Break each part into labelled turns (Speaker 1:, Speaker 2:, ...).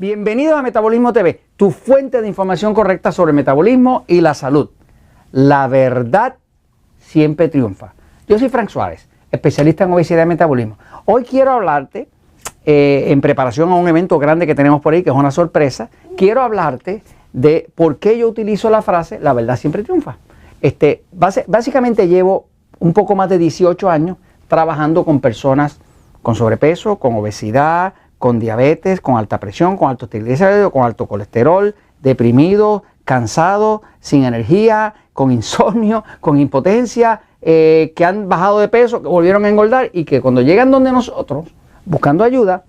Speaker 1: Bienvenidos a Metabolismo TV, tu fuente de información correcta sobre el metabolismo y la salud. La verdad siempre triunfa. Yo soy Frank Suárez, especialista en obesidad y metabolismo. Hoy quiero hablarte, en preparación a un evento grande que tenemos por ahí, que es una sorpresa, quiero hablarte de por qué yo utilizo la frase, la verdad siempre triunfa. Básicamente llevo un poco más de 18 años trabajando con personas con sobrepeso, con obesidad, con diabetes, con alta presión, con altos triglicéridos, con alto colesterol, deprimidos, cansados, sin energía, con insomnio, con impotencia, que han bajado de peso, que volvieron a engordar y que cuando llegan donde nosotros, buscando ayuda,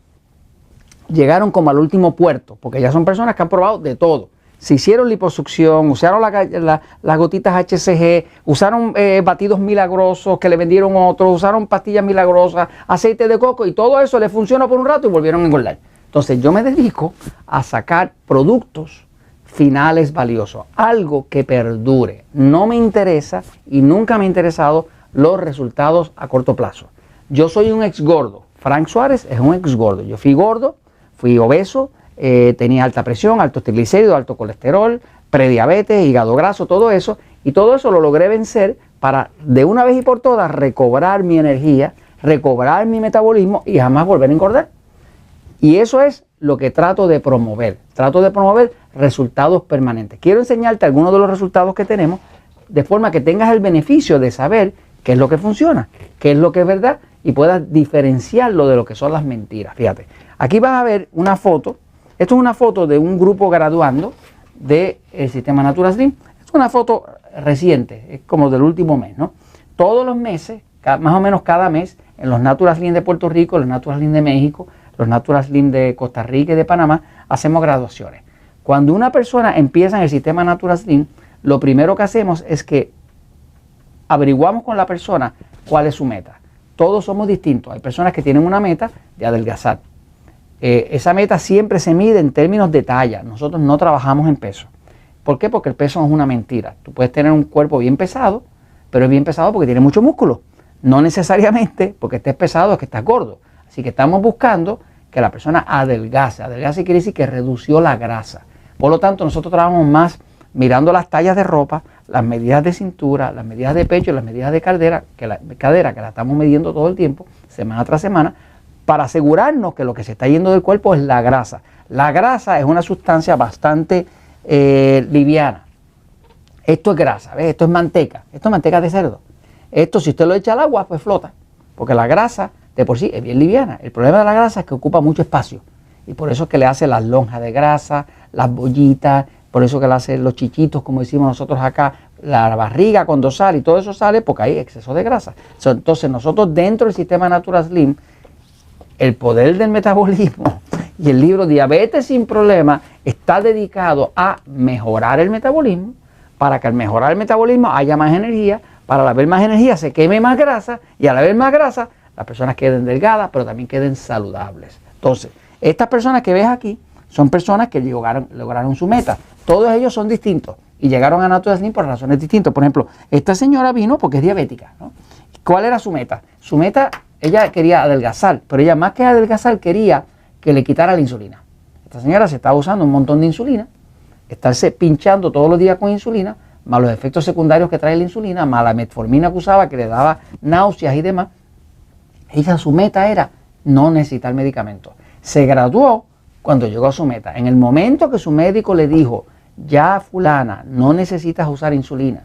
Speaker 1: llegaron como al último puerto, porque ya son personas que han probado de todo. Se hicieron liposucción, usaron las gotitas HCG, usaron batidos milagrosos que le vendieron otros, usaron pastillas milagrosas, aceite de coco y todo eso les funcionó por un rato y volvieron a engordar. Entonces yo me dedico a sacar productos finales valiosos, algo que perdure. No me interesa y nunca me ha interesado los resultados a corto plazo. Yo soy un ex gordo, Frank Suárez es un ex gordo. Yo fui gordo, fui obeso, tenía alta presión, altos triglicéridos, alto colesterol, prediabetes, hígado graso, todo eso. Y todo eso lo logré vencer para de una vez y por todas recobrar mi energía, recobrar mi metabolismo y jamás volver a engordar. Y eso es lo que trato de promover. Trato de promover resultados permanentes. Quiero enseñarte algunos de los resultados que tenemos de forma que tengas el beneficio de saber qué es lo que funciona, qué es lo que es verdad y puedas diferenciarlo de lo que son las mentiras. Fíjate, aquí vas a ver una foto. Esto es una foto de un grupo graduando del sistema Natura Slim. Es una foto reciente, es como del último mes, ¿no? Todos los meses, más o menos cada mes, en los Natura Slim de Puerto Rico, los Natura Slim de México, los Natura Slim de Costa Rica y de Panamá, hacemos graduaciones. Cuando una persona empieza en el sistema Natura Slim, lo primero que hacemos es que averiguamos con la persona cuál es su meta. Todos somos distintos. Hay personas que tienen una meta de adelgazar. Esa meta siempre se mide en términos de talla. Nosotros no trabajamos en peso. ¿Por qué? Porque el peso es una mentira. Tú puedes tener un cuerpo bien pesado, pero es bien pesado porque tiene mucho músculo. No necesariamente porque estés pesado es que estás gordo. Así que estamos buscando que la persona adelgace. Adelgace quiere decir que redució la grasa. Por lo tanto, nosotros trabajamos más mirando las tallas de ropa, las medidas de cintura, las medidas de pecho, las medidas de cadera, que la estamos midiendo todo el tiempo, semana tras semana, para asegurarnos que lo que se está yendo del cuerpo es la grasa. La grasa es una sustancia bastante liviana. Esto es grasa, ¿ves? Esto es manteca de cerdo. Esto si usted lo echa al agua, pues flota, porque la grasa de por sí es bien liviana. El problema de la grasa es que ocupa mucho espacio y por eso es que le hace las lonjas de grasa, las bollitas, por eso que le hace los chichitos, como decimos nosotros acá, la barriga cuando sale y todo eso sale porque hay exceso de grasa. Entonces nosotros dentro del sistema Natura Slim, el poder del metabolismo y el libro Diabetes sin Problema está dedicado a mejorar el metabolismo, para que al mejorar el metabolismo haya más energía, para al haber más energía se queme más grasa y al haber más grasa las personas queden delgadas pero también queden saludables. Entonces, estas personas que ves aquí son personas que lograron su meta. Todos ellos son distintos y llegaron a Natura Slim por razones distintas. Por ejemplo, esta señora vino porque es diabética, ¿no? ¿Cuál era su meta? Su meta, ella quería adelgazar, pero ella más que adelgazar quería que le quitara la insulina. Esta señora se estaba usando un montón de insulina, estarse pinchando todos los días con insulina, más los efectos secundarios que trae la insulina, más la metformina que usaba que le daba náuseas y demás. Ella, su meta era no necesitar medicamentos. Se graduó cuando llegó a su meta. En el momento que su médico le dijo, ya fulana, no necesitas usar insulina,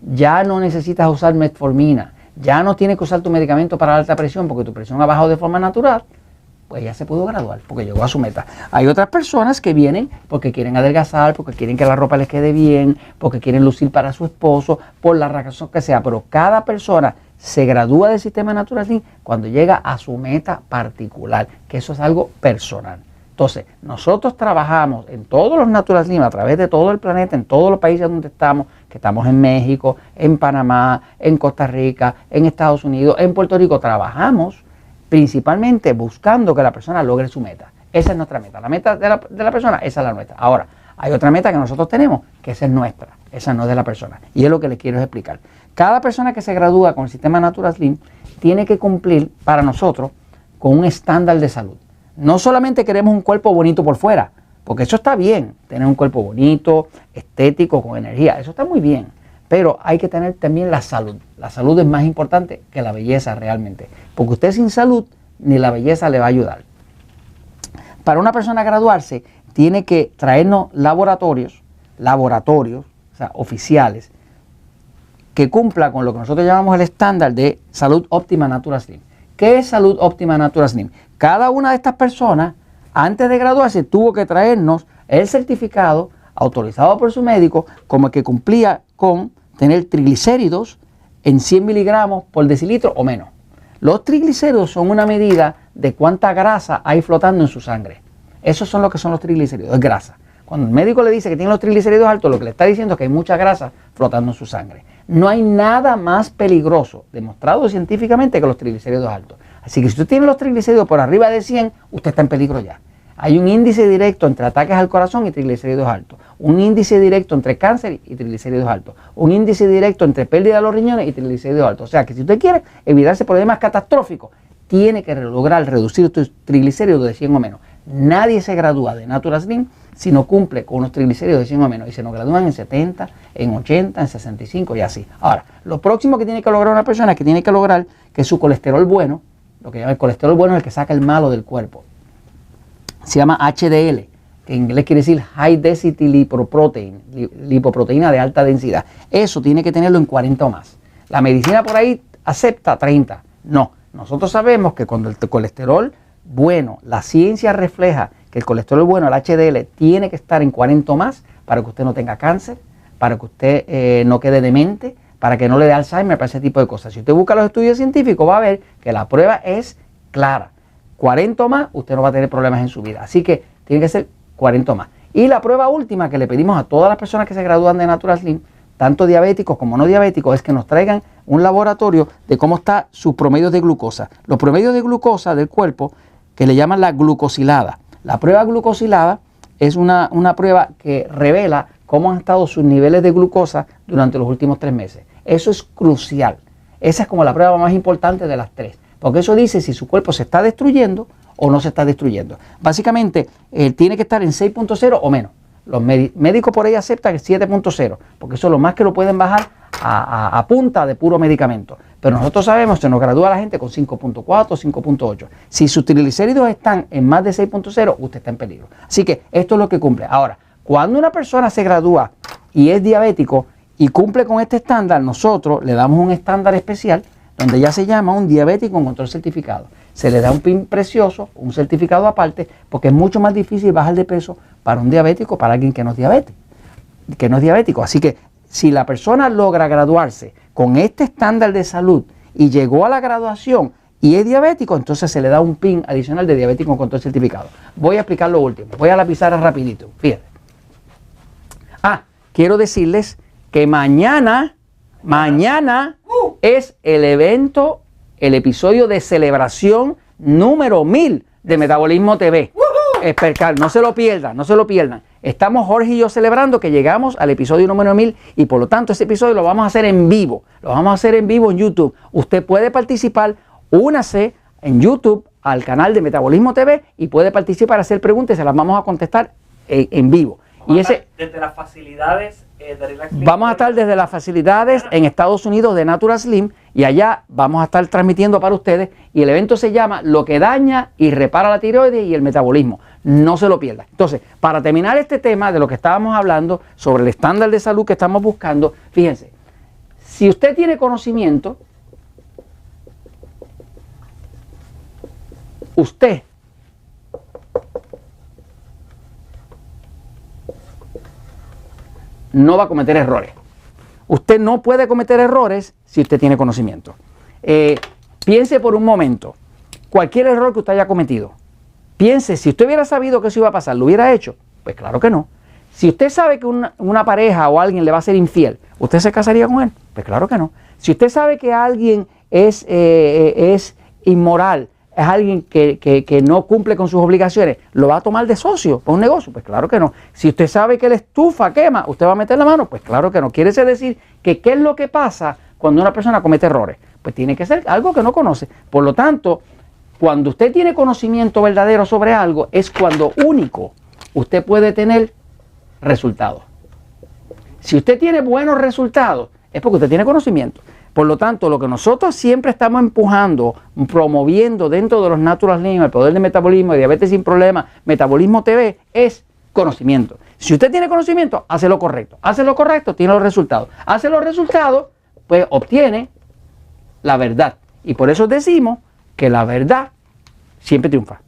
Speaker 1: ya no necesitas usar metformina, ya no tienes que usar tu medicamento para la alta presión porque tu presión ha bajado de forma natural, pues ya se pudo graduar porque llegó a su meta. Hay otras personas que vienen porque quieren adelgazar, porque quieren que la ropa les quede bien, porque quieren lucir para su esposo, por la razón que sea, pero cada persona se gradúa del sistema Natura Slim cuando llega a su meta particular, que eso es algo personal. Entonces, nosotros trabajamos en todos los Natura Slim a través de todo el planeta, en todos los países donde estamos, que estamos en México, en Panamá, en Costa Rica, en Estados Unidos, en Puerto Rico, trabajamos principalmente buscando que la persona logre su meta. Esa es nuestra meta. La meta de la persona, esa es la nuestra. Ahora, hay otra meta que nosotros tenemos, que esa es nuestra, esa no es de la persona. Y es lo que les quiero explicar. Cada persona que se gradúa con el sistema Natura Slim tiene que cumplir para nosotros con un estándar de salud. No solamente queremos un cuerpo bonito por fuera, Porque eso está bien, tener un cuerpo bonito, estético, con energía, eso está muy bien. Pero hay que tener también la salud. La salud es más importante que la belleza realmente. Porque usted sin salud, ni la belleza le va a ayudar. Para una persona graduarse, tiene que traernos laboratorios, o sea, oficiales, que cumpla con lo que nosotros llamamos el estándar de Salud Óptima Natural Slim. ¿Qué es Salud Óptima Natural Slim? Cada una de estas personas, antes de graduarse, tuvo que traernos el certificado autorizado por su médico como el que cumplía con tener triglicéridos en 100 miligramos por decilitro o menos. Los triglicéridos son una medida de cuánta grasa hay flotando en su sangre. Esos son lo que son los triglicéridos, es grasa. Cuando el médico le dice que tiene los triglicéridos altos, lo que le está diciendo es que hay mucha grasa flotando en su sangre. No hay nada más peligroso, demostrado científicamente, que los triglicéridos altos. Así que si usted tiene los triglicéridos por arriba de 100, usted está en peligro ya. Hay un índice directo entre ataques al corazón y triglicéridos altos. Un índice directo entre cáncer y triglicéridos altos. Un índice directo entre pérdida de los riñones y triglicéridos altos. O sea que si usted quiere evitarse problemas catastróficos, tiene que lograr reducir sus triglicéridos de 100 o menos. Nadie se gradúa de Natural Slim si no cumple con unos triglicéridos de 100 o menos. Y se nos gradúan en 70, en 80, en 65 y así. Ahora, lo próximo que tiene que lograr una persona es que tiene que lograr que su colesterol bueno, lo que llama el colesterol bueno es el que saca el malo del cuerpo. Se llama HDL, que en inglés quiere decir High Density Lipoprotein, lipoproteína de alta densidad. Eso tiene que tenerlo en 40 o más. La medicina por ahí acepta 30. No, nosotros sabemos que cuando el colesterol bueno, la ciencia refleja que el colesterol bueno, el HDL, tiene que estar en 40 o más para que usted no tenga cáncer, para que usted no quede demente, para que no le dé Alzheimer, para ese tipo de cosas. Si usted busca los estudios científicos, va a ver que la prueba es clara. 40 o más, usted no va a tener problemas en su vida. Así que tiene que ser 40 o más. Y la prueba última que le pedimos a todas las personas que se gradúan de Natural Slim, tanto diabéticos como no diabéticos, es que nos traigan un laboratorio de cómo está su promedio de glucosa. Los promedios de glucosa del cuerpo, que le llaman la glucosilada. La prueba glucosilada es una prueba que revela cómo han estado sus niveles de glucosa durante los últimos 3 meses. Eso es crucial. Esa es como la prueba más importante de las 3. Porque eso dice si su cuerpo se está destruyendo o no se está destruyendo. Básicamente, tiene que estar en 6.0 o menos. Los médicos por ahí aceptan 7.0, porque eso es lo más que lo pueden bajar a punta de puro medicamento. Pero nosotros sabemos, se nos gradúa la gente con 5.4, 5.8. Si sus triglicéridos están en más de 6.0, usted está en peligro. Así que esto es lo que cumple. Ahora, cuando una persona se gradúa y es diabético y cumple con este estándar, nosotros le damos un estándar especial donde ya se llama un diabético con control certificado. Se le da un PIN precioso, un certificado aparte, porque es mucho más difícil bajar de peso para un diabético, para alguien que no es diabético. Así que si la persona logra graduarse con este estándar de salud y llegó a la graduación y es diabético, entonces se le da un PIN adicional de diabético con control certificado. Voy a explicar lo último. Voy a la pizarra rapidito. Fíjate. Quiero decirles que mañana es el evento, el episodio de celebración número 1000 de Metabolismo TV. No se lo pierdan, no se lo pierdan. Estamos Jorge y yo celebrando que llegamos al episodio número 1000 y por lo tanto ese episodio lo vamos a hacer en vivo. Lo vamos a hacer en vivo en YouTube. Usted puede participar, únase en YouTube al canal de Metabolismo TV y puede participar, hacer preguntas y se las vamos a contestar en vivo.
Speaker 2: Desde las facilidades de Relax Slim.
Speaker 1: Vamos a estar desde las facilidades en Estados Unidos de Natural Slim y allá vamos a estar transmitiendo para ustedes y el evento se llama Lo que daña y repara la tiroides y el metabolismo. No se lo pierdan. Entonces, para terminar este tema de lo que estábamos hablando sobre el estándar de salud que estamos buscando, fíjense, si usted tiene conocimiento, usted no va a cometer errores. Usted no puede cometer errores si usted tiene conocimiento. Piense por un momento, cualquier error que usted haya cometido, piense, si usted hubiera sabido que eso iba a pasar, ¿lo hubiera hecho? Pues claro que no. Si usted sabe que una pareja o alguien le va a ser infiel, ¿usted se casaría con él? Pues claro que no. Si usted sabe que alguien es inmoral, es alguien que no cumple con sus obligaciones, ¿lo va a tomar de socio para un negocio? Pues claro que no. Si usted sabe que la estufa quema, ¿usted va a meter la mano? Pues claro que no. Quiere decir que ¿qué es lo que pasa cuando una persona comete errores? Pues tiene que ser algo que no conoce. Por lo tanto, cuando usted tiene conocimiento verdadero sobre algo, es cuando único usted puede tener resultados. Si usted tiene buenos resultados, es porque usted tiene conocimiento. Por lo tanto, lo que nosotros siempre estamos empujando, promoviendo dentro de los Natural Slim, el poder de metabolismo, diabetes sin problemas, Metabolismo TV, es conocimiento. Si usted tiene conocimiento, hace lo correcto. Hace lo correcto, tiene los resultados. Hace los resultados, pues obtiene la verdad. Y por eso decimos que la verdad siempre triunfa.